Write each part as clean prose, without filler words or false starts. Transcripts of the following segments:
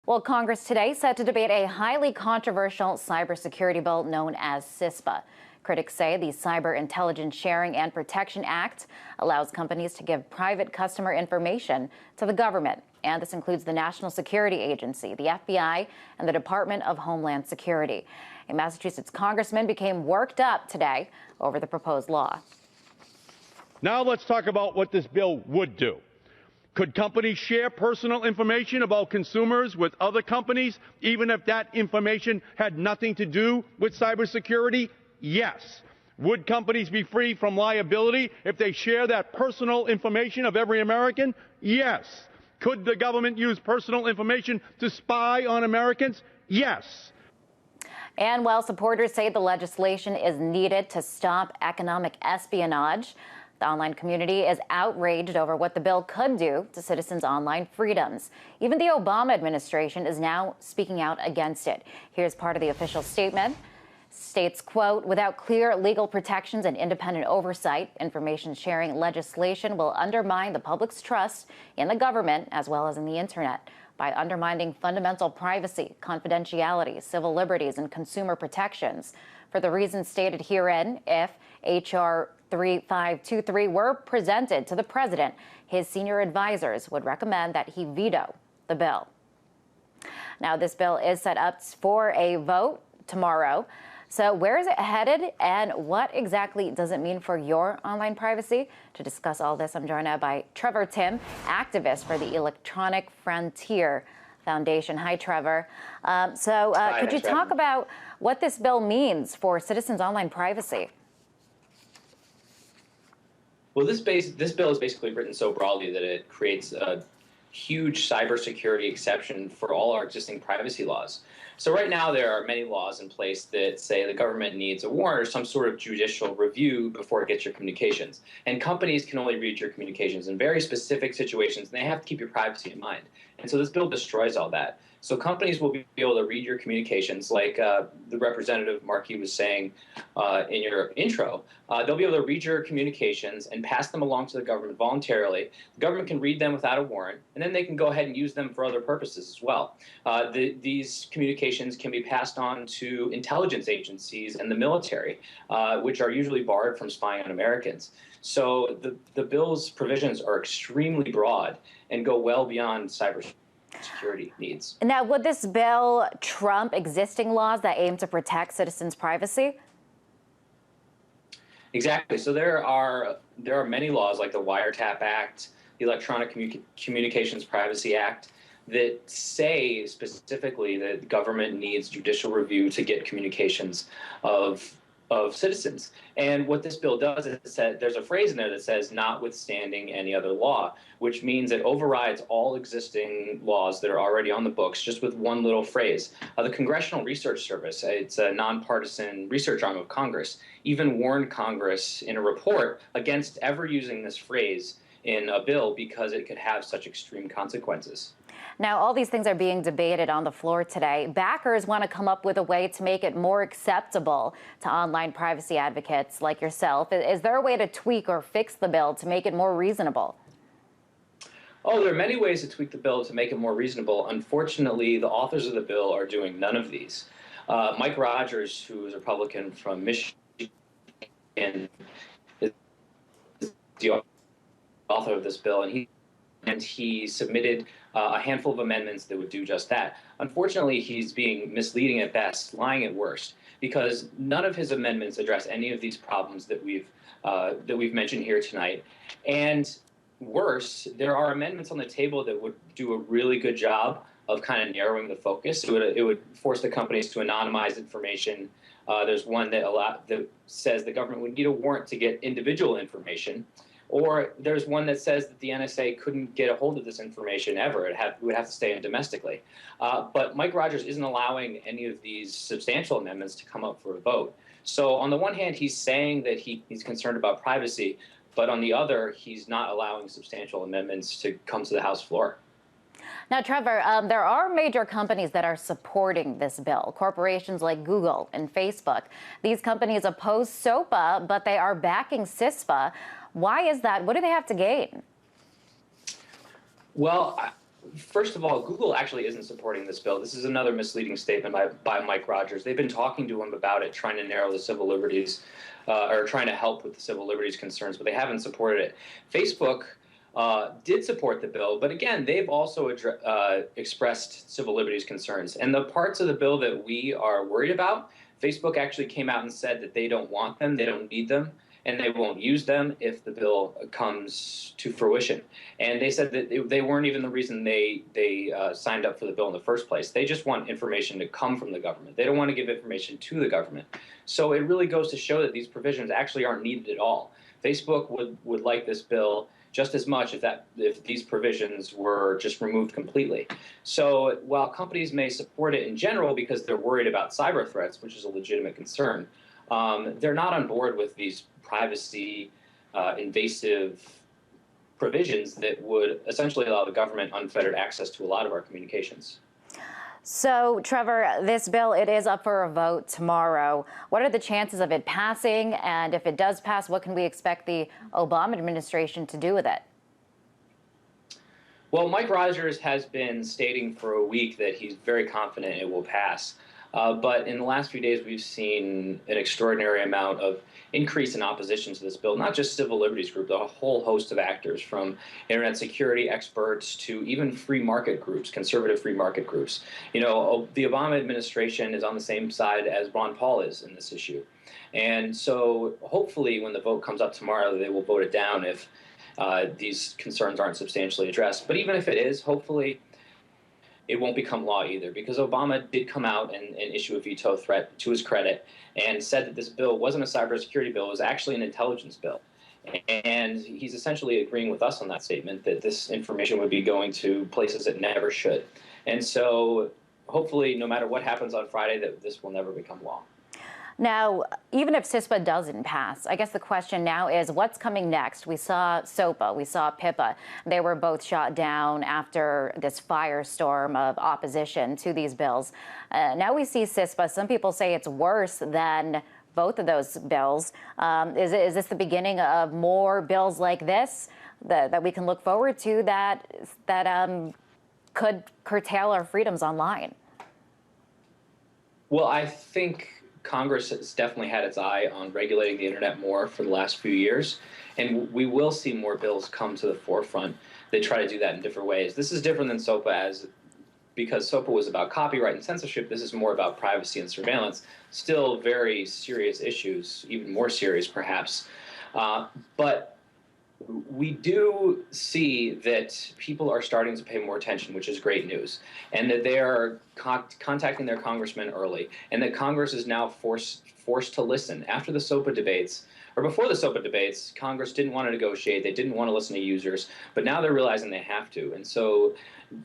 Well, Congress today set to debate a highly controversial cybersecurity bill known as CISPA. Critics say the Cyber Intelligence Sharing and Protection Act allows companies to give private customer information to the government. And this includes the National Security Agency, the FBI, and the Department of Homeland Security. A Massachusetts congressman became worked up today over the proposed law. Now let's talk about what this bill would do. Could companies share personal information about consumers with other companies, even if that information had nothing to do with cybersecurity? Yes. Would companies be free from liability if they share that personal information of every American? Yes. Could the government use personal information to spy on Americans? Yes. And while supporters say the legislation is needed to stop economic espionage, the online community is outraged over what the bill could do to citizens' online freedoms. Even the Obama administration is now speaking out against it. Here's part of the official statement. States, quote, without clear legal protections and independent oversight, information sharing legislation will undermine the public's trust in the government as well as in the internet by undermining fundamental privacy, confidentiality, civil liberties, and consumer protections. For the reasons stated herein, if H.R. 3523 were presented to the president, his senior advisors would recommend that he veto the bill. Now, this bill is set up for a vote tomorrow. So where is it headed, and what exactly does it mean for your online privacy? To discuss all this, I'm joined now by Trevor Tim, activist for the Electronic Frontier Foundation. Hi, Trevor. Could you talk about what this bill means for citizens' online privacy? Well, this bill is basically written so broadly that it creates a huge cybersecurity exception for all our existing privacy laws. So right now there are many laws in place that say the government needs a warrant or some sort of judicial review before it gets your communications. And companies can only read your communications in very specific situations, and they have to keep your privacy in mind. And so this bill destroys all that. So companies will be able to read your communications, like the Representative Markey was saying in your intro. They'll be able to read your communications and pass them along to the government voluntarily. The government can read them without a warrant, and then they can go ahead and use them for other purposes as well. These communications can be passed on to intelligence agencies and the military, which are usually barred from spying on Americans. So the bill's provisions are extremely broad and go well beyond cybersecurity needs. Now, would this bill trump existing laws that aim to protect citizens' privacy? Exactly. So there are many laws like the Wiretap Act, the Electronic Communications Privacy Act, that say specifically that the government needs judicial review to get communications of citizens. And what this bill does is there's a phrase in there that says notwithstanding any other law, which means it overrides all existing laws that are already on the books just with one little phrase. The Congressional Research Service, it's a nonpartisan research arm of Congress, even warned Congress in a report against ever using this phrase in a bill because it could have such extreme consequences. Now, all these things are being debated on the floor today. Backers want to come up with a way to make it more acceptable to online privacy advocates like yourself. Is there a way to tweak or fix the bill to make it more reasonable? Oh, there are many ways to tweak the bill to make it more reasonable. Unfortunately, the authors of the bill are doing none of these. Mike Rogers, who is a Republican from Michigan, is the author of this bill, and he submitted a handful of amendments that would do just that. Unfortunately, he's being misleading at best, lying at worst, because none of his amendments address any of these problems that we've mentioned here tonight. And worse, there are amendments on the table that would do a really good job of kind of narrowing the focus. It would force the companies to anonymize information. There's one that says the government would need a warrant to get individual information. Or there's one that says that the NSA couldn't get a hold of this information ever. It would have to stay in domestically. But Mike Rogers isn't allowing any of these substantial amendments to come up for a vote. So on the one hand, he's saying that he's concerned about privacy, but on the other, he's not allowing substantial amendments to come to the House floor. Now, Trevor, there are major companies that are supporting this bill, corporations like Google and Facebook. These companies oppose SOPA, but they are backing CISPA. Why is that? What do they have to gain? Well, First of all, Google actually isn't supporting this bill. This is another misleading statement by Mike Rogers. They've been talking to him about it, trying to narrow the civil liberties, or trying to help with the civil liberties concerns, but they haven't supported it. Facebook did support the bill, but again, they've also expressed civil liberties concerns. And the parts of the bill that we are worried about, Facebook actually came out and said that they don't want them, they don't need them, and they won't use them if the bill comes to fruition. And they said that they weren't even the reason they signed up for the bill in the first place. They just want information to come from the government. They don't want to give information to the government. So it really goes to show that these provisions actually aren't needed at all. Facebook would like this bill just as much if these provisions were just removed completely. So while companies may support it in general because they're worried about cyber threats, which is a legitimate concern, they're not on board with these privacy invasive provisions that would essentially allow the government unfettered access to a lot of our communications. So, Trevor, this bill, it is up for a vote tomorrow. What are the chances of it passing? And if it does pass, what can we expect the Obama administration to do with it? Well, Mike Rogers has been stating for a week that he's very confident it will pass. But in the last few days, we've seen an extraordinary amount of increase in opposition to this bill, not just civil liberties groups, a whole host of actors, from internet security experts to even free market groups, conservative free market groups. You know, the Obama administration is on the same side as Ron Paul is in this issue. And so hopefully when the vote comes up tomorrow, they will vote it down if these concerns aren't substantially addressed. But even if it is, hopefully it won't become law either, because Obama did come out and issue a veto threat to his credit and said that this bill wasn't a cybersecurity bill, it was actually an intelligence bill. And he's essentially agreeing with us on that statement, that this information would be going to places it never should. And so hopefully, no matter what happens on Friday, that this will never become law. Now, even if CISPA doesn't pass, I guess the question now is what's coming next? We saw SOPA, we saw PIPA. They were both shot down after this firestorm of opposition to these bills. Now we see CISPA. Some people say it's worse than both of those bills. Is this the beginning of more bills like this that we can look forward to that could curtail our freedoms online? Well, I think Congress has definitely had its eye on regulating the internet more for the last few years, and we will see more bills come to the forefront that try to do that in different ways. This is different than SOPA, because SOPA was about copyright and censorship. This is more about privacy and surveillance. Still very serious issues, even more serious perhaps. But we do see that people are starting to pay more attention, which is great news, and that they are contacting their congressmen early, and that Congress is now forced to listen. After the SOPA debates, or before the SOPA debates, Congress didn't want to negotiate, they didn't want to listen to users, but now they're realizing they have to. And so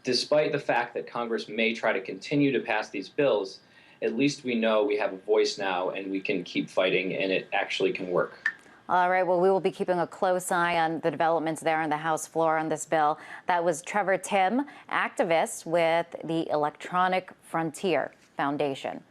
despite the fact that Congress may try to continue to pass these bills, at least we know we have a voice now and we can keep fighting, and it actually can work. All right, well, we will be keeping a close eye on the developments there on the House floor on this bill. That was Trevor Timm, activist with the Electronic Frontier Foundation.